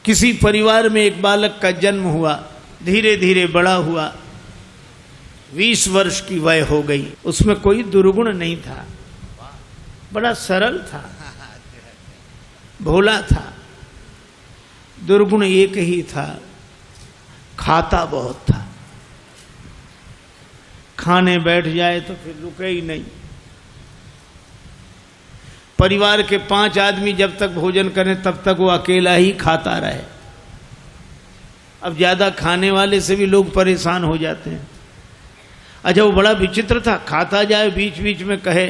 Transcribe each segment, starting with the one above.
किसी परिवार में एक बालक का जन्म हुआ, धीरे धीरे बड़ा हुआ, 20 वर्ष की वय हो गई। उसमें कोई दुर्गुण नहीं था, बड़ा सरल था, भोला था। दुर्गुण एक ही था, खाता बहुत था। खाने बैठ जाए तो फिर रुके ही नहीं। परिवार के 5 आदमी जब तक भोजन करें तब तक वो अकेला ही खाता रहे। अब ज्यादा खाने वाले से भी लोग परेशान हो जाते हैं। अच्छा, वो बड़ा विचित्र था, खाता जाए बीच बीच में कहे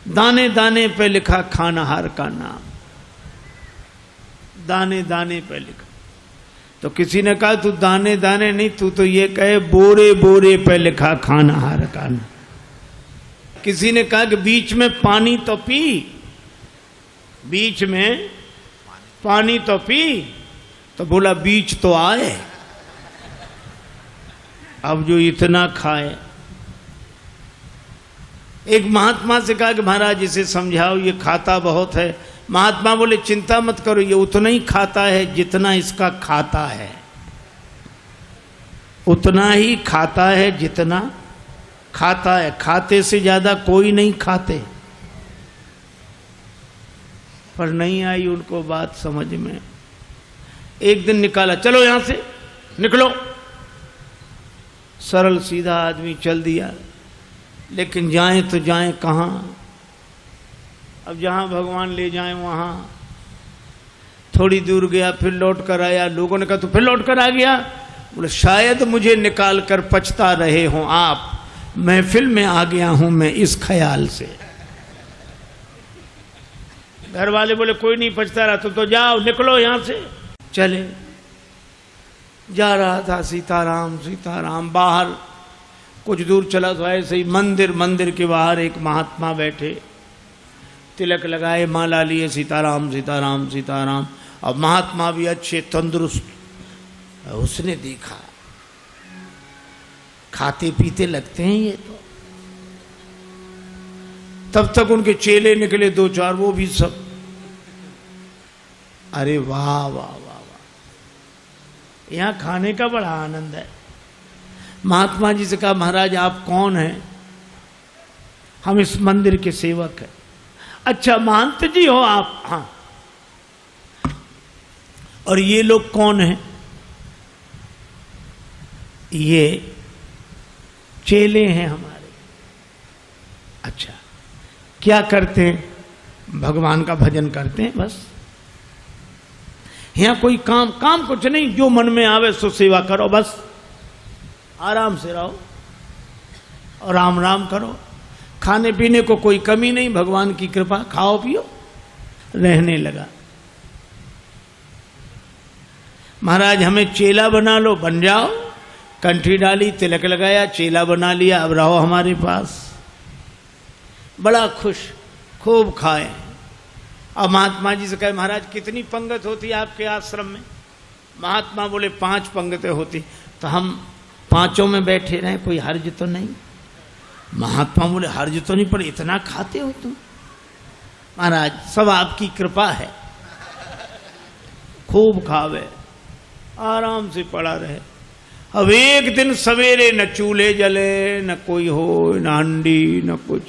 दाने दाने पे लिखा खानाहार का नाम, दाने दाने पे लिखा। तो किसी ने कहा तू दाने दाने नहीं, तू तो ये कहे बोरे बोरे पे लिखा खानाहार का नाम। किसी ने कहा कि बीच में पानी तो पी, बीच में पानी तो पी, तो बोला बीच तो आए। अब जो इतना खाए। एक महात्मा से कहा कि महाराज इसे समझाओ, ये खाता बहुत है। महात्मा बोले चिंता मत करो, ये उतना ही खाता है जितना इसका खाता है, उतना ही खाता है जितना खाता है। खाते से ज्यादा कोई नहीं खाते। पर नहीं आई उनको बात समझ में। एक दिन निकाला, चलो यहां से निकलो। सरल सीधा आदमी चल दिया, लेकिन जाएं तो जाएं कहां। अब जहां भगवान ले जाएं वहां। थोड़ी दूर गया, फिर लौट कर आया। लोगों ने कहा तो फिर लौट कर आ गया। बोले शायद मुझे निकाल कर पछता रहे हों आप, महफिल में आ गया हूं मैं इस ख्याल से। घर वाले बोले कोई नहीं पछता रहा, तो जाओ निकलो यहां से। चले, जा रहा था सीताराम सीताराम। बाहर कुछ दूर चला तो ऐसे ही मंदिर के बाहर एक महात्मा बैठे, तिलक लगाए, माला लिए, सीताराम सीताराम सीताराम। अब महात्मा भी अच्छे तंदुरुस्त। उसने देखा खाते पीते लगते हैं ये तो। तब तक उनके चेले निकले 2-4, वो भी सब। अरे वाह वाह वाह वाह, यहां खाने का बड़ा आनंद है। महात्मा जी से कहा महाराज आप कौन हैं? हम इस मंदिर के सेवक हैं। अच्छा महंत जी हो आप? हाँ। और ये लोग कौन हैं? ये चेले हैं हमारे। अच्छा, क्या करते हैं? भगवान का भजन करते हैं बस। यहां कोई काम कुछ नहीं, जो मन में आवे सो सेवा करो बस। आराम से रहो और राम राम करो। खाने पीने को कोई कमी नहीं, भगवान की कृपा, खाओ पियो। रहने लगा। महाराज हमें चेला बना लो, बन जाओ। कंठी डाली, तिलक लगाया, चेला बना लिया, अब रहो हमारे पास। बड़ा खुश, खूब खाए। अब महात्मा जी से कहे महाराज कितनी पंगत होती है आपके आश्रम में? महात्मा बोले 5 पंगतें होती। तो हम 5 में बैठे रहे, कोई हर्ज तो नहीं? महात्मा बोले हर्ज तो नहीं, पर इतना खाते हो तुम? महाराज सब आपकी कृपा है। खूब खावे, आराम से पड़ा रहे। अब एक दिन सवेरे न चूल्हे जले, न कोई हो, न हंडी, न कुछ।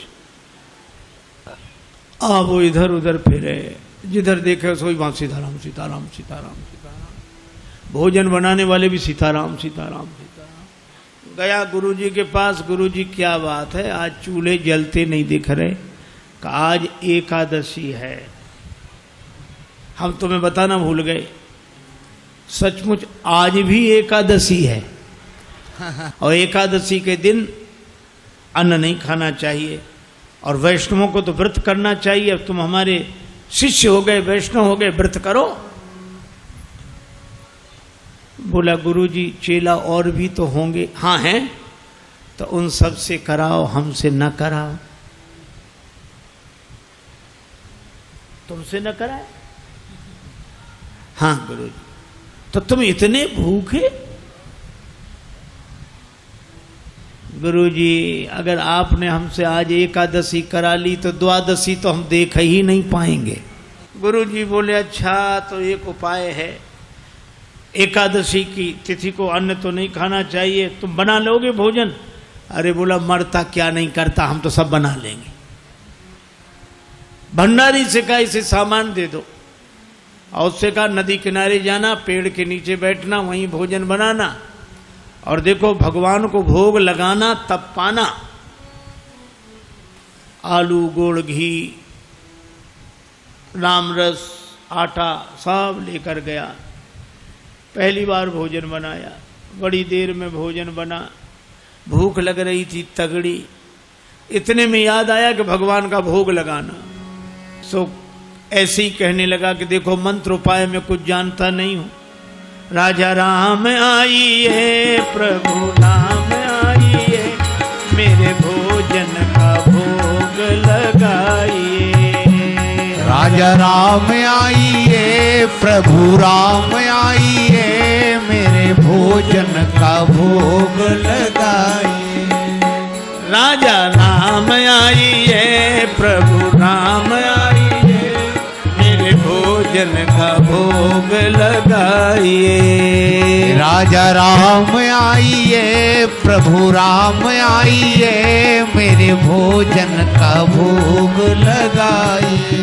अब वो इधर उधर फिरे, जिधर देखे सोई वहां सीताराम सीताराम सीताराम सीताराम। भोजन बनाने वाले भी सीताराम सीताराम सीताराम। गया गुरुजी के पास, गुरुजी क्या बात है, आज चूल्हे जलते नहीं दिख रहे? आज एकादशी है। हम तुम्हें बताना भूल गए, सचमुच आज भी एकादशी है। और एकादशी के दिन अन्न नहीं खाना चाहिए, और वैष्णवों को तो व्रत करना चाहिए। अब तुम हमारे शिष्य हो गए, वैष्णव हो गए, व्रत करो। बोला गुरुजी चेला और भी तो होंगे? हाँ हैं। तो उन सब से कराओ, हमसे न कराओ। तुमसे न कराए? हाँ गुरुजी। तो तुम इतने भूखे? गुरुजी अगर आपने हमसे आज एकादशी करा ली तो द्वादशी तो हम देख ही नहीं पाएंगे। गुरु जी बोले अच्छा तो एक उपाय है, एकादशी की तिथि को अन्न तो नहीं खाना चाहिए, तुम बना लोगे भोजन? अरे बोला मरता क्या नहीं करता, हम तो सब बना लेंगे। भंडारी से कहा इसे सामान दे दो, और उससे कहा नदी किनारे जाना, पेड़ के नीचे बैठना, वहीं भोजन बनाना, और देखो भगवान को भोग लगाना तब पाना। आलू, गुड़, घी, राम रस, आटा सब लेकर गया। पहली बार भोजन बनाया, बड़ी देर में भोजन बना, भूख लग रही थी तगड़ी। इतने में याद आया कि भगवान का भोग लगाना। सो ऐसे ही कहने लगा कि देखो मंत्र उपाय में कुछ जानता नहीं हूं। राजा राम आइए, प्रभु राम आइए, मेरे भोजन का भोग लगाइए। राजा राम आइए, प्रभु राम आइए, मेरे भोजन का भोग लगाइए। राजा राम आइए, प्रभु राम आइए, मेरे भोजन का भोग लगाइए। राजा राम आइए, प्रभु राम आइए, मेरे भोजन का भोग लगाइए।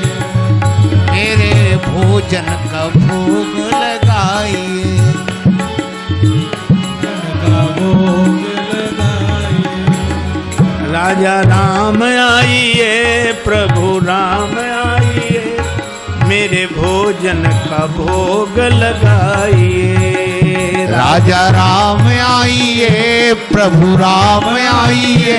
मेरे भोजन का भोग लगाइए। राजा राम आइए, प्रभु राम आइए, मेरे भोजन का भोग लगाइए। राजा राम आइए, प्रभु राम आइए,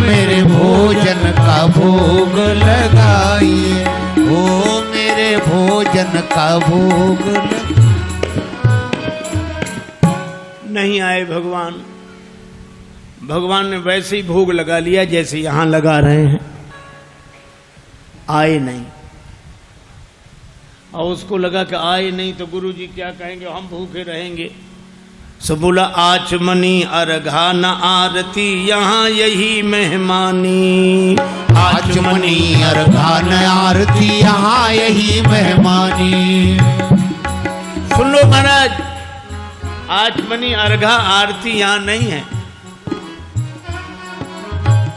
मेरे भोजन का भोग लगाइए। ओ मेरे भोजन का भोग नहीं आए भगवान। भगवान ने वैसे ही भोग लगा लिया जैसे यहां लगा रहे हैं, आए नहीं। और उसको लगा कि आए नहीं तो गुरु जी क्या कहेंगे, हम भूखे रहेंगे। सो बोला आचमनी अर्घा न आरती, यहाँ यही मेहमानी। आचमनी अर्घा न आरती, यहाँ यही मेहमानी। सुन लो महाराज, आचमनी अर्घा आरती यहाँ नहीं है।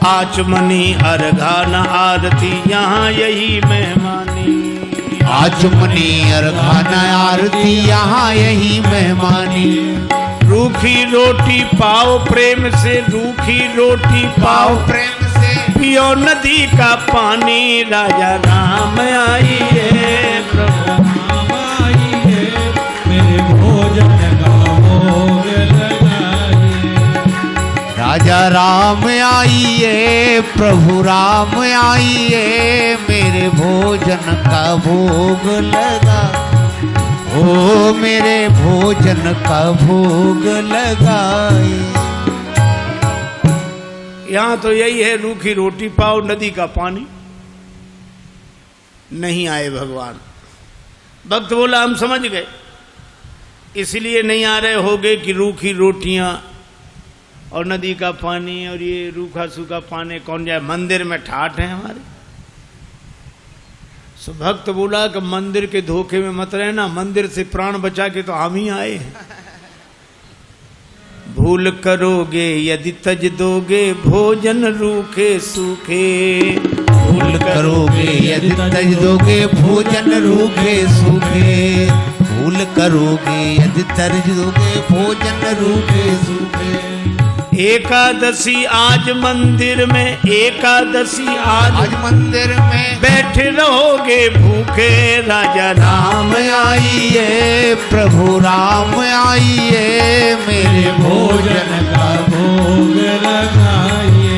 आचमनी अर्घा न आरती, यहाँ यही मेहमानी। आचमनी अर्घा न आरती, यहाँ यही मेहमानी। रूखी रोटी पाओ प्रेम से, रूखी रोटी पाओ प्रेम से, पियो नदी का पानी। राजा राम आइए, प्रभु राम आइए, मेरे भोजन का भोग लगाइए। राजा राम आइए, प्रभु राम आइए, मेरे भोजन का भोग लगा। ओ मेरे भोजन का भोग लगाए। यहाँ तो यही है, रूखी रोटी पाओ नदी का पानी। नहीं आए भगवान। भक्त बोला हम समझ गए, इसलिए नहीं आ रहे होगे कि रूखी रोटियां और नदी का पानी और ये रूखा सूखा पानी कौन जाए, मंदिर में ठाठ है हमारे। सो भक्त बोला कि मंदिर के धोखे में मत रहना, मंदिर से प्राण बचा के तो हम ही आए हैं। भूल करोगे यदि तज दोगे, भोजन रूखे सूखे। भूल करोगे यदि तज दोगे, भोजन रूखे सूखे। भूल करोगे यदि तज दोगे, भोजन रूखे सूखे। एकादशी आज मंदिर में, एकादशी आज मंदिर में, बैठे रहोगे भूखे। राजा राम आइए, प्रभु राम आइए, मेरे भोजन का भोग लगाइए।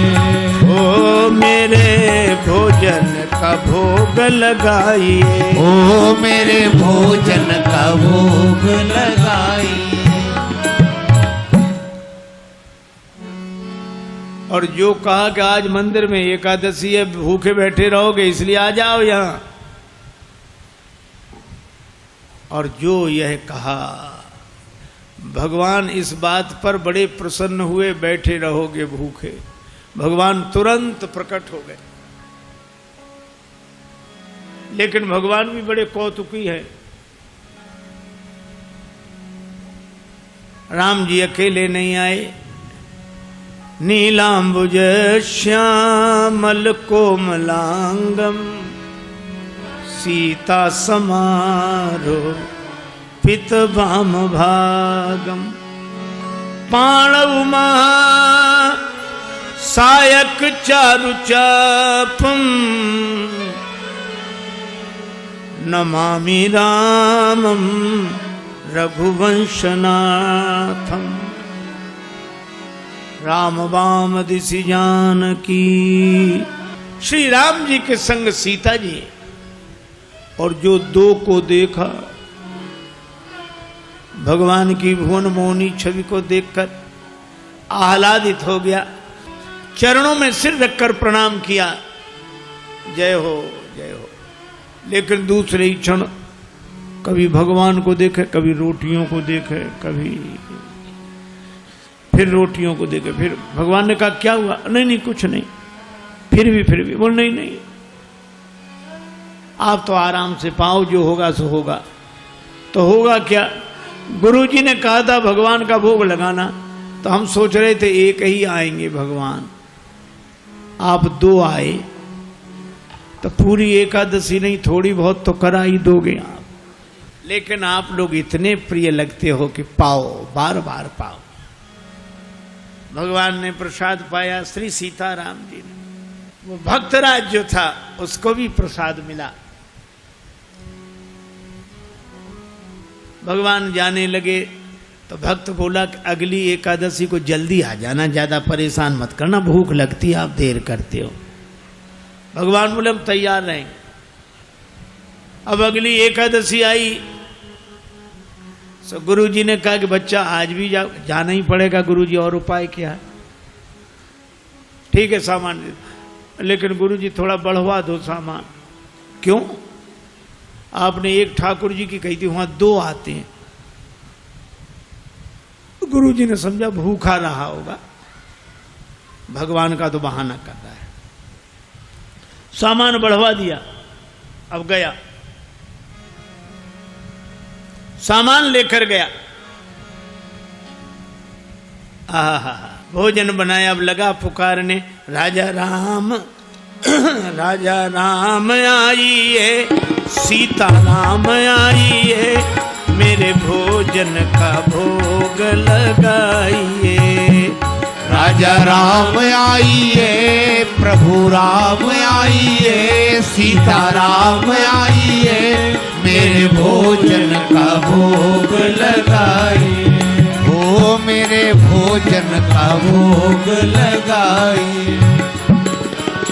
ओ मेरे भोजन का भोग लगाइए। ओ मेरे भोजन का भोग लगाइए। और जो कहा कि आज मंदिर में एकादशी है, भूखे बैठे रहोगे इसलिए आ जाओ यहाँ। और जो यह कहा, भगवान इस बात पर बड़े प्रसन्न हुए, बैठे रहोगे भूखे। भगवान तुरंत प्रकट हो गए। लेकिन भगवान भी बड़े कौतुकी है। राम जी अकेले नहीं आए, नीलांबुज श्यामल कोमलांगम सीता समारो पित भाम भागम पाणव महा सायक चारु चापम नमामि रामम रघुवंशनाथम राम वाम दिशि जानकी। श्री राम जी के संग सीता जी, और जो दो को देखा, भगवान की भुवन मोहनी छवि को देखकर आह्लादित हो गया, चरणों में सिर रखकर प्रणाम किया, जय हो जय हो। लेकिन दूसरे ही क्षण कभी भगवान को देखे, कभी रोटियों को देखे, कभी फिर रोटियों को देखे। फिर भगवान ने कहा क्या हुआ? नहीं नहीं कुछ नहीं। फिर भी बोल नहीं नहीं, आप तो आराम से पाओ, जो होगा सो होगा। तो होगा क्या? गुरुजी ने कहा था भगवान का भोग लगाना, तो हम सोच रहे थे एक ही आएंगे भगवान, आप दो आए तो पूरी एकादशी नहीं थोड़ी बहुत तो करा ही दोगे आप। लेकिन आप लोग इतने प्रिय लगते हो कि पाओ, बार बार पाओ। भगवान ने प्रसाद पाया, श्री सीताराम जी ने। वो भक्तराज जो था उसको भी प्रसाद मिला। भगवान जाने लगे तो भक्त बोला कि अगली एकादशी को जल्दी आ जाना, ज्यादा परेशान मत करना, भूख लगती है, आप देर करते हो। भगवान बोले हम तैयार रहेंगे। अब अगली एकादशी आई तो गुरुजी ने कहा कि बच्चा आज भी जाना ही पड़ेगा गुरुजी, और उपाय क्या है? ठीक है सामान, लेकिन गुरुजी थोड़ा बढ़वा दो सामान। क्यों? आपने एक ठाकुर जी की कही थी, वहां दो आते हैं। गुरुजी ने समझा भूखा रहा होगा, भगवान का तो बहाना कर रहा है। सामान बढ़वा दिया। अब गया, सामान लेकर गया, भोजन बनाया। अब लगा पुकारने, राजा राम राजा राम आइए, सीता राम आइए, मेरे भोजन का भोग लगाइए। राजा राम आइए, प्रभु राम आइए, सीता राम आइए, मेरे भोजन का भोग लगाइए। ओ मेरे भोजन का भोग लगाइए।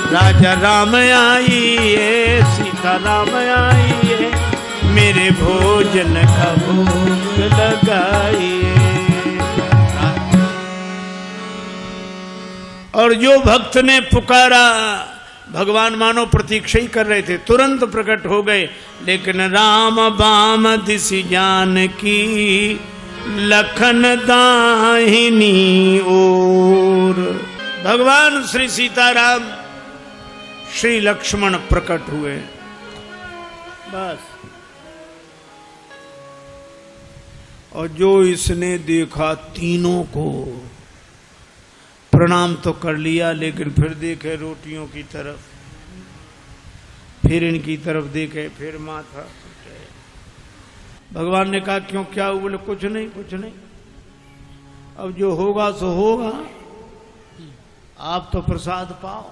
राजा राम आइए, सीता राम आइए, मेरे भोजन का भोग लगाइए। और जो भक्त ने पुकारा, भगवान मानो प्रतीक्षा ही कर रहे थे, तुरंत प्रकट हो गए। लेकिन राम बाम दिशि जानकी, लखन दाहिनी ओर। भगवान श्री सीताराम श्री लक्ष्मण प्रकट हुए। बस। और जो इसने देखा, तीनों को प्रणाम तो कर लिया, लेकिन फिर देखे रोटियों की तरफ, फिर इनकी तरफ देखे, फिर माथा। भगवान ने कहा क्यों, क्या हुआ? बोले कुछ नहीं कुछ नहीं, अब जो होगा सो होगा, आप तो प्रसाद पाओ।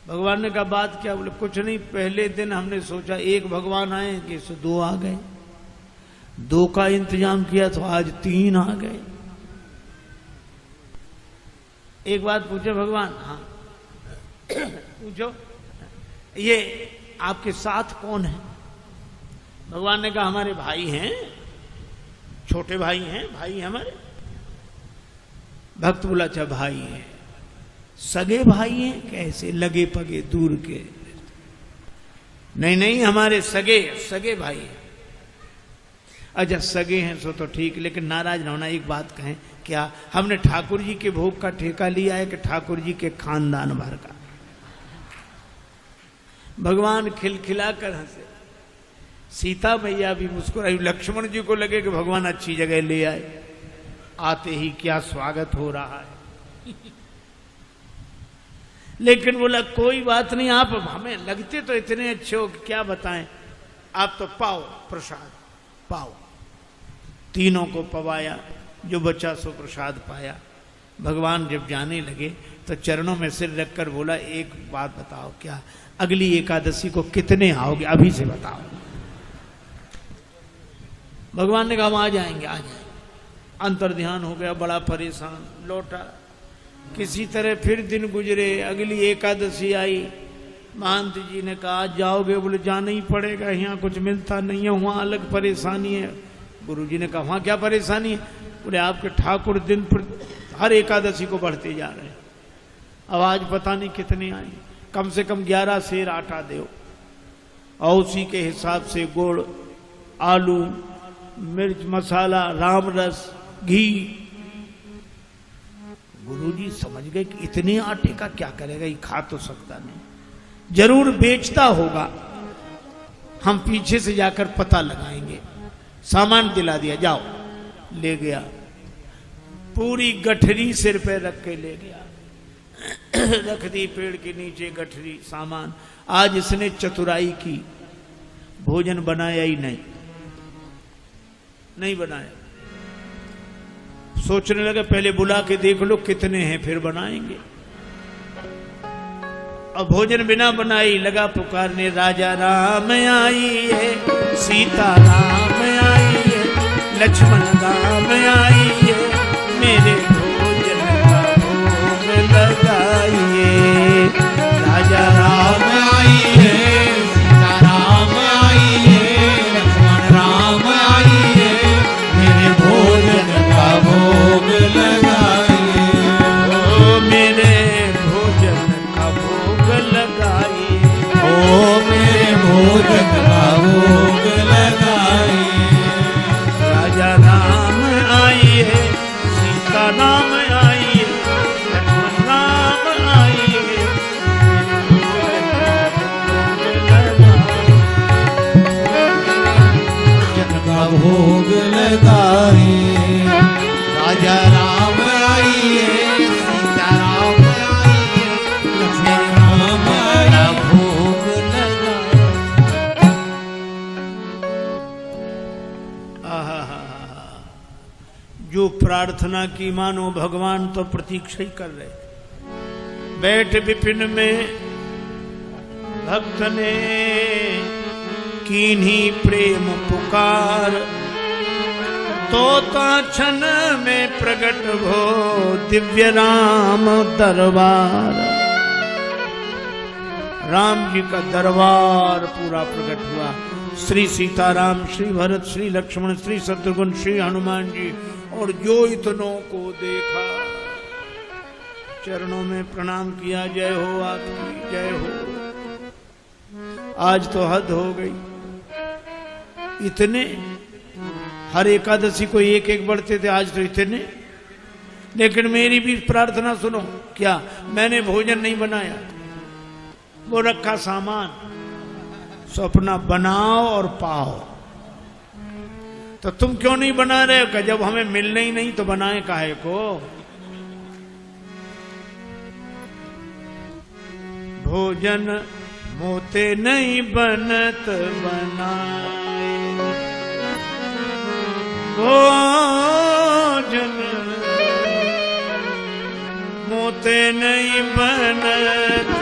भगवान ने कहा बात क्या? बोले कुछ नहीं, पहले दिन हमने सोचा एक भगवान आएंगे, सो दो आ गए, दो का इंतजाम किया तो आज तीन आ गए। एक बात पूछे भगवान? हाँ पूछो, ये आपके साथ कौन है? भगवान ने कहा हमारे भाई हैं, छोटे भाई हैं, भाई हमारे। भक्त बोला अच्छा भाई हैं, सगे भाई हैं? कैसे? लगे पगे दूर के? नहीं नहीं, हमारे सगे सगे भाई हैं। अच्छा सगे हैं सो तो ठीक, लेकिन नाराज न होना, एक बात कहें, क्या हमने ठाकुर जी के भोग का ठेका लिया है कि ठाकुर जी के खानदान भर का? भगवान खिलखिला कर हंसे, सीता मैया भी मुस्कुराई। लक्ष्मण जी को लगे कि भगवान अच्छी जगह ले आए, आते ही क्या स्वागत हो रहा है। लेकिन बोला कोई बात नहीं, आप हमें लगते तो इतने अच्छे हो कि क्या बताएं, आप तो पाओ प्रसाद पाओ। तीनों को पवाया, जो बचा सो प्रसाद पाया। भगवान जब जाने लगे तो चरणों में सिर रखकर बोला एक बात बताओ, क्या अगली एकादशी को कितने आओगे, अभी से बताओ। भगवान ने कहा हम आ जाएंगे, आ जाएंगे। अंतर्ध्यान हो गया, बड़ा परेशान लौटा। किसी तरह फिर दिन गुजरे, अगली एकादशी आई। महंत जी ने कहा आज जाओगे? बोले जाना ही पड़ेगा, यहाँ कुछ मिलता नहीं है, वहाँ अलग परेशानी है। गुरु जी ने कहा वहाँ क्या परेशानी है? बोले आपके ठाकुर दिन पर हर एकादशी को बढ़ते जा रहे हैं, अब आज पता नहीं कितने आए, कम से कम 11 सेर आटा दो, और उसी के हिसाब से गुड़, आलू, मिर्च मसाला, राम रस, घी। गुरुजी समझ गए कि इतने आटे का क्या करेगा, ये खा तो सकता नहीं, जरूर बेचता होगा, हम पीछे से जाकर पता लगाएंगे। सामान दिला दिया, जाओ। ले गया, पूरी गठरी सिर पे रख के ले गया, रख दी पेड़ के नीचे गठरी, सामान। आज इसने चतुराई की, भोजन बनाया ही नहीं बनाया। सोचने लगे पहले बुला के देख लो कितने हैं, फिर बनाएंगे। अब भोजन बिना बनाई लगा पुकारने, राजा राम आई है, सीता राम आई है, लक्ष्मण राम आई है, मेरे भोजन का भोग लगाइए। राजा राम आई है, सीता राम आई है, लक्ष्मण राम आई है, मेरे भोजन का भोग लगाइए। ओ मेरे भोजन का भोग लगाइए, ओ मेरे भोजन का भोग लगाइए। राजा राम आई है, सीता राम आई है, लक्ष्मण राम आई है, भोजन का भोग लगाइए। राजा राम आई है, सीता राम आई है, लक्ष्मण राम का भोग लगाइए। जो प्रार्थना की मानो भगवान तो प्रतीक्षा ही कर रहे थे। बैठ विपिन में भक्त ने कीन्ही प्रेम पुकार, तोता क्षण में प्रकट हो दिव्य राम दरबार। राम जी का दरबार पूरा प्रकट हुआ। श्री सीताराम, श्री भरत, श्री लक्ष्मण, श्री शत्रुघ्न, श्री हनुमान जी, और जो इतनों को देखा चरणों में प्रणाम किया। जय हो आपकी, जय हो। आज तो हद हो गई, इतने हर एकादशी को एक एक बढ़ते थे, आज तो इतने। लेकिन मेरी भी प्रार्थना सुनो। क्या? मैंने भोजन नहीं बनाया, वो रखा सामान, सो अपना बनाओ और पाओ। तो तुम क्यों नहीं बना रहे हो? जब हमें मिलने ही नहीं तो बनाए काहे को? भोजन मोते नहीं बनत बनाए, भोजन मोते नहीं बनत।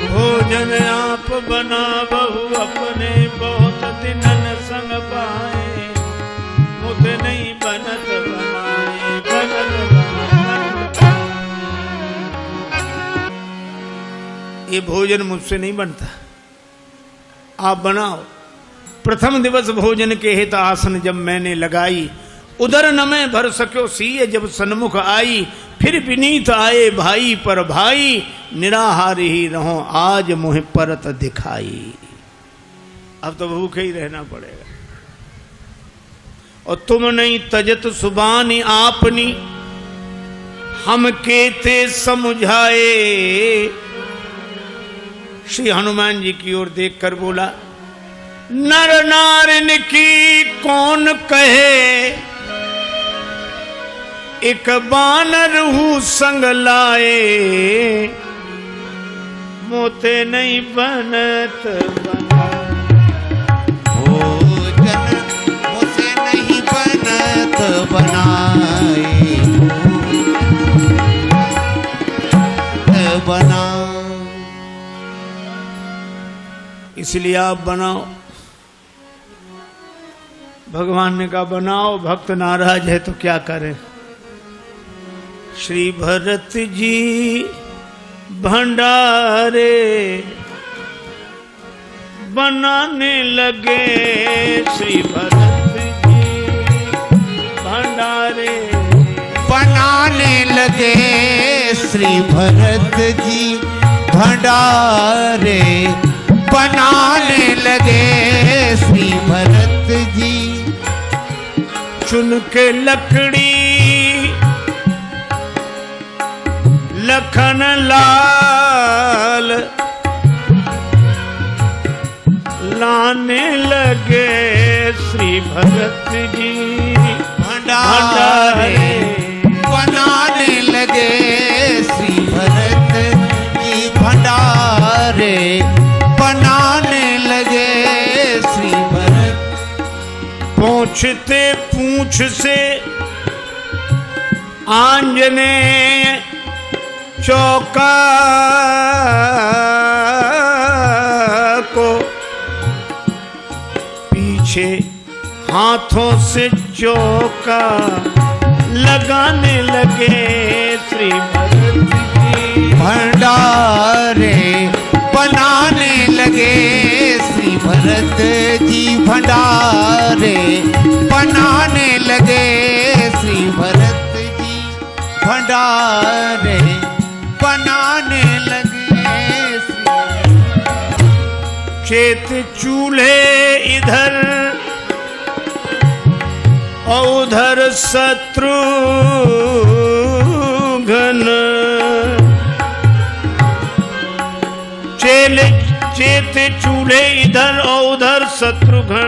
भोजन आप बना बहु अपने, बहुत दिनन संग पाए, मुझे नहीं बनत बनाए, बनत बनाए। ये भोजन मुझसे नहीं बनता, आप बनाओ। प्रथम दिवस भोजन के हित आसन जब मैंने लगाई, उधर न मैं भर सक्यो सीय जब सन्मुख आई। फिर विनीत आए भाई पर भाई, निराहार ही रहो आज मुझे परत दिखाई। अब तो भूखे ही रहना पड़ेगा। और तुम नहीं तजत सुबानी आपनी, हम केते समझाए। श्री हनुमान जी की ओर देखकर बोला, नर नारिन की कौन कहे, एक बानर हूँ संग लाए। मोते नहीं बनत बना, भोजन मोसे नहीं बनत बनाए। बना इसलिए आप बनाओ। भगवान ने कहा बनाओ, भक्त नाराज है तो क्या करें। श्री भरत जी भंडारे बनाने लगे, श्री भरत जी भंडारे बनाने लगे। श्री भरत जी भंडारे बनाने लगे। श्री भरत जी चुन के लकड़ी लखन लाल लाने लगे। श्री भरत जी भंडारे बनाने लगे। श्री भरत जी भंडारे बनाने लगे। श्री भरत पूछते पूछ से आंजनेय चौका को पीछे हाथों से चौका लगाने लगे। श्री भरत जी भंडारे बनाने लगे। श्री भरत जी भंडारे बनाने लगे। श्री भरत जी भंडारे बनाने लगे। चेत चूल्हे इधर और उधर शत्रुघ्न, चेत चूल्हे इधर और उधर शत्रुघ्न।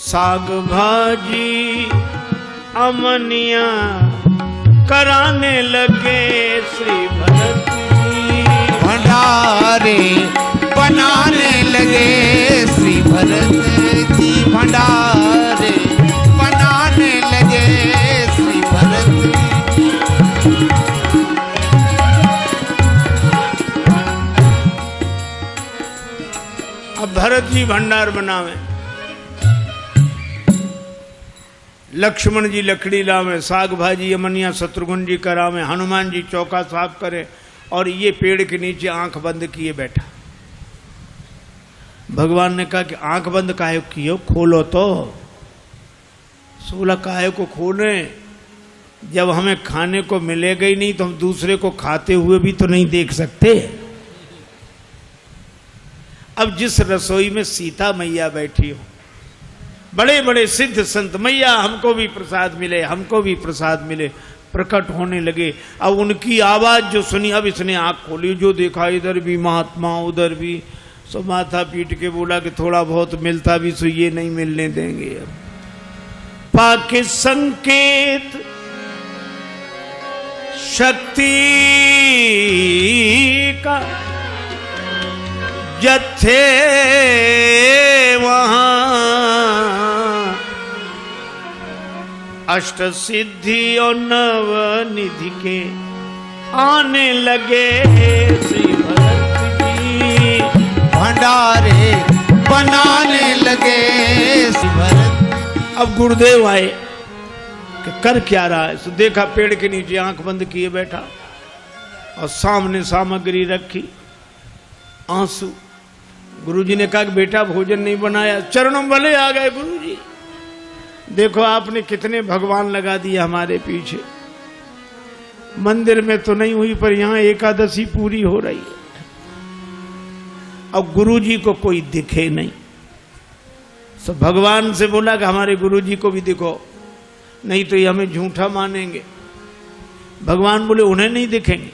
साग भाजी अमनिया कराने लगे। श्री भरत जी भंडारे बनाने लगे। श्री भरत जी भंडारे बनाने लगे। श्री भरत जी अब भरत जी भंडार बनावे, लक्ष्मण जी लकड़ी लावे, साग भाजी अमनिया शत्रुघ्न जी करावे, हनुमान जी चौका साफ करे और ये पेड़ के नीचे आंख बंद किए बैठा। भगवान ने कहा कि आंख बंद काहे किए, खोलो तो। सोलह काहे को खोले, जब हमें खाने को मिलेगा ही नहीं तो हम दूसरे को खाते हुए भी तो नहीं देख सकते। अब जिस रसोई में सीता मैया बैठी हो, बड़े बड़े सिद्ध संत, मैया हमको भी प्रसाद मिले, हमको भी प्रसाद मिले, प्रकट होने लगे। अब उनकी आवाज जो सुनी, अब इसने आंख खोली, जो देखा इधर भी महात्मा उधर भी, सो माथा पीट के बोला कि थोड़ा बहुत मिलता भी सो ये नहीं मिलने देंगे। अब पाके संकेत शक्ति का जत्थे वहां अष्ट सिद्धि और नव निधि के आने लगे। श्री भरत जी भंडारे बनाने लगे। श्री भरत अब गुरुदेव आए कि कर क्या रहा है। तो देखा पेड़ के नीचे आंख बंद किए बैठा और सामने सामग्री रखी, आंसू। गुरुजी ने कहा कि बेटा भोजन नहीं बनाया। चरणों भले आ गए गुरुजी, देखो आपने कितने भगवान लगा दिए हमारे पीछे। मंदिर में तो नहीं हुई पर यहाँ एकादशी पूरी हो रही है। और गुरु जी को कोई दिखे नहीं। तो भगवान से बोला कि हमारे गुरु जी को भी दिखो, नहीं तो ये हमें झूठा मानेंगे। भगवान बोले उन्हें नहीं दिखेंगे।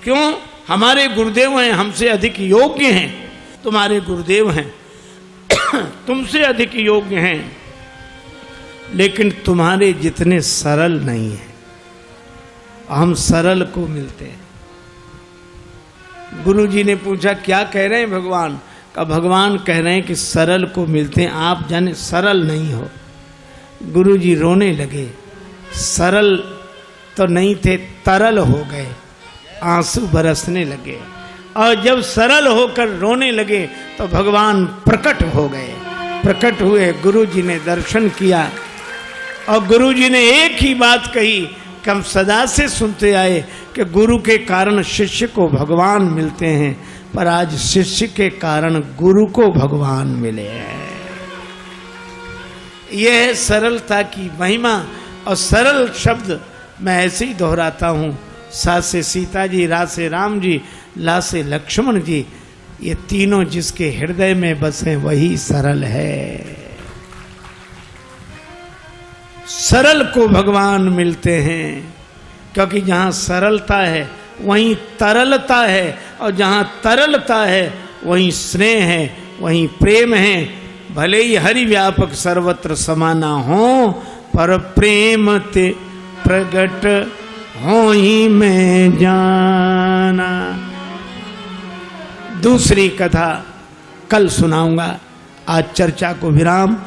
क्यों? हमारे गुरुदेव हैं, हमसे अधिक योग्य हैं। तुम्हारे गुरुदेव हैं, तुमसे अधिक योग्य हैं, लेकिन तुम्हारे जितने सरल नहीं हैं। हम सरल को मिलते हैं। गुरु जी ने पूछा क्या कह रहे हैं भगवान? का भगवान कह रहे हैं कि सरल को मिलते हैं, आप जाने सरल नहीं हो। गुरु जी रोने लगे। सरल तो नहीं थे, तरल हो गए, आंसू बरसने लगे। और जब सरल होकर रोने लगे तो भगवान प्रकट हो गए। प्रकट हुए, गुरु जी ने दर्शन किया और गुरु जी ने एक ही बात कही कि हम सदा से सुनते आए कि गुरु के कारण शिष्य को भगवान मिलते हैं, पर आज शिष्य के कारण गुरु को भगवान मिले हैं। यह है सरलता की महिमा। और सरल शब्द मैं ऐसे ही दोहराता हूँ। सा से सीता जी, रा से राम जी, ला से लक्ष्मण जी, ये तीनों जिसके हृदय में बसे वही सरल है। सरल को भगवान मिलते हैं, क्योंकि जहाँ सरलता है वहीं तरलता है, और जहाँ तरलता है वहीं स्नेह है, वहीं प्रेम है। भले ही हरि व्यापक सर्वत्र समाना हो, पर प्रेम ते प्रगट हो ही में जाना। दूसरी कथा कल सुनाऊंगा। आज चर्चा को विराम।